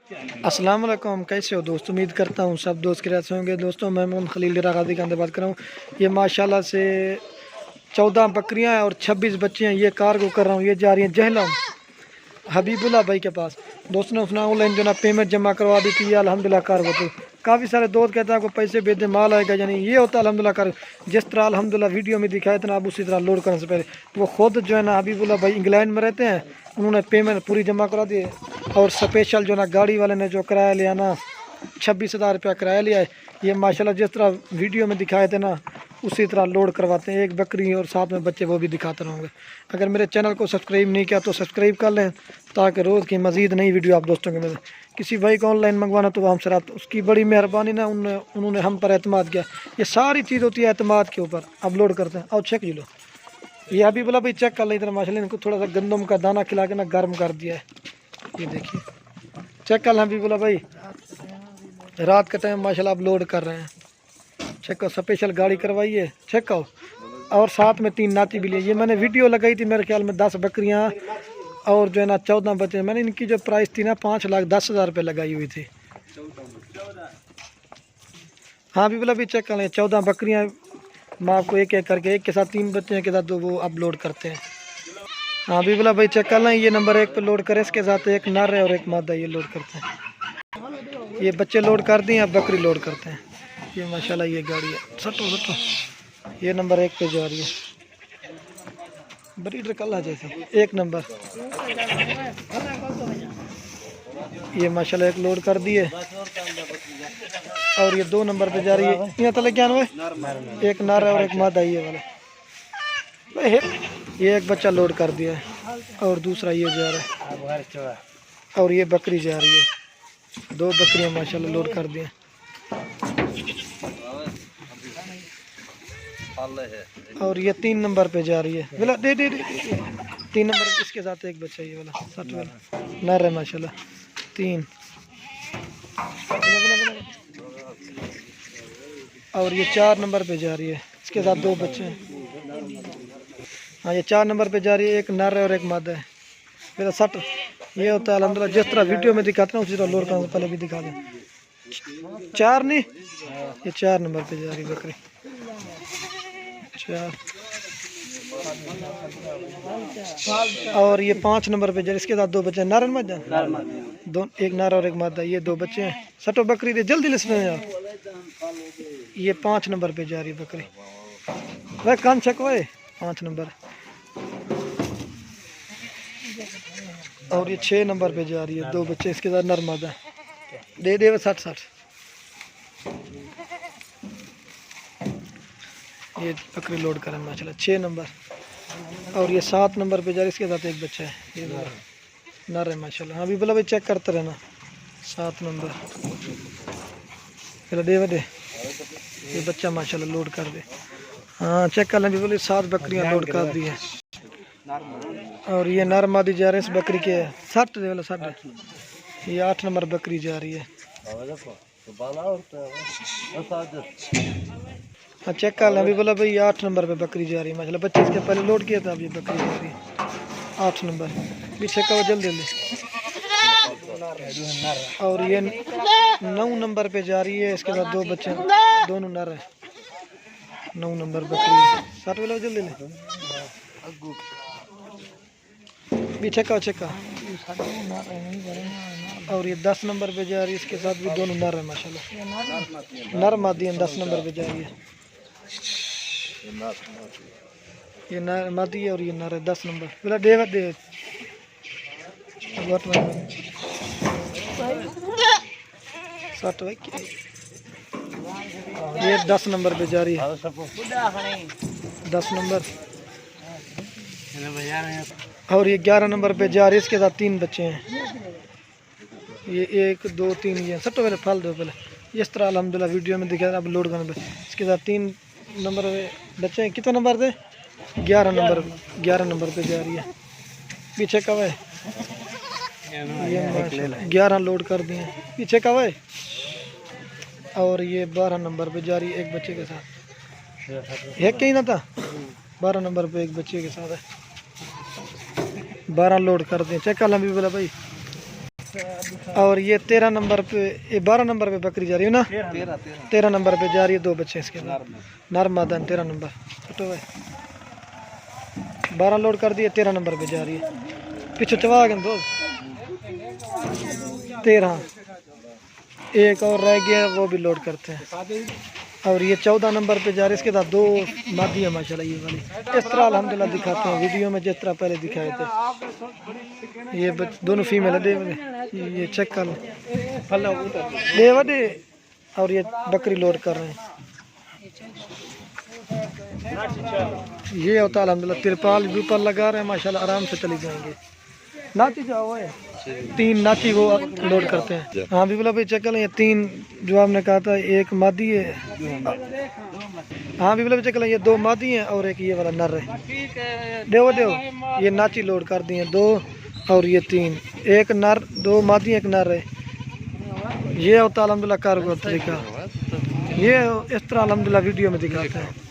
अस्सलाम वालेकुम, कैसे हो दोस्त। उम्मीद करता हूँ सब दोस्त के रहते होंगे। दोस्तों मैं मोहम्मद खलील गाजी खान से बात कर रहा हूँ। ये माशाल्लाह से 14 बकरियाँ हैं और 26 बच्चे हैं। ये कार्गो कर रहा हूँ, ये जा रही हैं जहलम हबीबुल्ला भाई के पास। दोस्त ने उसने ऑनलाइन जो ना पेमेंट जमा करवा दी थी, अल्हम्दुलिल्लाह कार्गो तो काफ़ी सारे दोस्त कहते हैं आपको पैसे भेज दे माल आएगा, यानी ये होता है अल्हम्दुलिल्लाह कार्गो। जिस तरह अल्हम्दुलिल्लाह वीडियो में दिखाया था ना, आप उसी तरह लोड करने से पहले वो खुद जो है ना हबीबुल्ला भाई इंग्लैंड में रहते हैं, उन्होंने पेमेंट पूरी जमा करा दी है। और स्पेशल जो ना गाड़ी वाले ने जो किराया लिया ना 26,000 रुपया किराया लिया है। ये माशाल्लाह जिस तरह वीडियो में दिखाए थे ना उसी तरह लोड करवाते हैं। एक बकरी और साथ में बच्चे वो भी दिखाते रहूँगे। अगर मेरे चैनल को सब्सक्राइब नहीं किया तो सब्सक्राइब कर लें, ताकि रोज़ की मज़ीद नई वीडियो आप दोस्तों के मिले। किसी भाई को ऑनलाइन मंगवाना तो हमसे रब्ता, उसकी बड़ी मेहरबानी ना, उन्होंने हम पर एतमाद किया। ये सारी चीज़ होती है एतमाद के ऊपर। अपलोड करते हैं और चेक लो, ये अभी बोला भाई चेक कर ली तरह माशाल्लाह इनको थोड़ा सा गंदम का दाना खिला के ना गर्म कर दिया है। ये देखिए चेक कर अभी बोला भाई रात का टाइम माशाल्लाह आप लोड कर रहे हैं। चेक करो, स्पेशल गाड़ी करवाई है। चेक करो, और साथ में 3 नाती भी लिए। ये मैंने वीडियो लगाई थी मेरे ख्याल में 10 बकरियां और जो है ना 14 बच्चे। मैंने इनकी जो प्राइस थी ना 5,10,000 रुपये लगाई हुई थी। हाँ भी बोला भी चेक कर लें, 14 बकरियाँ माँ आपको एक एक करके, एक के साथ 3 बच्चे के साथ दो वो अपलोड करते हैं। हाँ भी बोला भाई चेक कर लें, ये नंबर 1 पे लोड करें, इसके साथ एक नर है और एक मादा, ये लोड करते हैं। ये बच्चे लोड कर दिए, अब बकरी लोड करते हैं। ये माशाल्लाह ये गाड़ी है, सटो सटो, ये नंबर 1 पे जा रही है। ब्रीडर कल जैसे 1 नंबर। ये माशाल्लाह एक लोड कर दिए और ये 2 नंबर पे जा रही है। यहाँ तले क्या हुआ, एक नर है और एक मादा, ये वाला। ये एक बच्चा लोड कर दिया है और दूसरा ये जा रहा है और ये बकरी जा रही है। 2 बकरियां माशाल्लाह लोड कर दिए। और ये 3 नंबर पे जा रही है। बोला दे 3 नंबर, इसके साथ एक बच्चा, ये वाला 60 वाला नर है माशाल्लाह 3। और ये 4 नंबर पे जा रही है, इसके साथ 2 बच्चे हैं। हाँ ये 4 नंबर पे जा रही है, एक नर है और एक मादा है। मेरा 60 ये होता है अल्हम्दुलिल्लाह जिस तरह वीडियो में दिखाते हैं उसी तरह लोड करने से पहले भी दिखा दें। 4 नहीं, ये 4 नंबर पे जा रही बकरी 4। और ये 5 नंबर पे जा रही, इसके साथ 2 बच्चे हैं। नर मादा दो, एक नर और एक मादा, ये 2 बच्चे हैं। सटो बकरी दे जल्दी लिस्टें यार। ये 5 नंबर पे जा रही बकरी, वह कान चेक हुए 5 नंबर। और ये 6 नंबर पे जा रही है, 2 बच्चे, इसके साथ नर मादा दे दे 60। ये बकरी लोड करें माशाल्लाह 6 नंबर। और ये 7 नंबर पे जा रही है, इसके साथ एक बच्चा है, ये नर है माशाल्लाह। हाँ भी बोला भाई चेक करते रहना। 7 नंबर चलो दे दे, ये बच्चा माशाल्लाह लोड कर दे। हाँ चेक कर लें भी बोले 7 बकरियां लोड कर दी है। और ये नर मादी जा रहे हैं इस बकरी के 60 दे वाला 60। ये 8 नंबर बकरी जा रही है। हाँ चेक कर लें अभी बोला भाई 8 नंबर पे बकरी जा रही है माशाल्लाह। बच्चे इसके पहले लोड किया था, अब ये बकरी जा रही है 8 नंबर। भी चेक करो जल्दी जल्दी। और ये 9 नंबर पे जा रही है, इसके साथ 2 बच्चे, दोनों नर है। 9 नंबर बकरी 60 वाला जल्दी ले भी चेक करो। और ये 10 नंबर पे जा रही है, इसके साथ भी दोनों नर है माशाल्लाह। नर मादी 10 नंबर पे जा रही है। ये नर मादी है और ये नर है 10 नंबर। बोला दे दे 60 भाई। ये 10 नंबर पे जा रही है, 10 नंबर। और ये 11 नंबर पे जा रही है, इसके साथ 3 बच्चे हैं। ये 1 2 3 ये सब तो पहले फल दो पहले इस तरह अल्हम्दुलिल्लाह वीडियो में दिखा अब लोड करने पे। इसके साथ 3 नंबर बच्चे हैं। कितना नंबर थे? 11 नंबर, 11 नंबर पे जा रही है। पीछे कब है? ये 11 लोड कर दिए। पीछे कब है? और ये 12 नंबर पे जा रही है एक बच्चे के साथ। एक कहीं ना था 12 नंबर पे एक बच्चे के साथ है। 12 लोड कर दिए। चेक कर भी बोला भाई और ये 13 नंबर पे, ये 12 नंबर पे बकरी जा रही है ना, 13 नंबर पे जा रही है। 2 बच्चे इसके बाद नर मादा 13 नंबर। तो 12 लोड कर दिए, 13 नंबर पे जा रही है। पीछे चवा गए 2 13, एक और रह गया, वो भी लोड करते हैं। और ये 14 नंबर पे जा रही है। इसके साथ 2 मादी है माशाल्लाह ये वाली। इस तरह अल्हम्दुलिल्लाह दिखाते हैं वीडियो में, जिस तरह पहले दिखाए थे। ये दोनों फीमेल है, ये चेक कर ले वडे। और ये बकरी लोड कर रहे हैं। ये होता है अल्हम्दुलिल्लाह, तिरपाल भी ऊपर लगा रहे हैं माशाल्लाह, आराम से चली जाएंगे। नाची जाओ है 3 नाची वो लोड करते हैं। हाँ बिल्कुल भाई चेक करें, ये 3 जो आपने कहा था, एक मादी है। हाँ बिल्कुल चेक करें, ये 2 मादी हैं और एक ये वाला नर है। देव ये नाची लोड कर दी हैं 2 और ये 3, एक नर 2 मादी एक नर है। ये होता है अल्हम्दुलिल्लाह कार्गो तरीका। ये इस तरह अल्हम्दुलिल्लाह वीडियो में दिखाते हैं।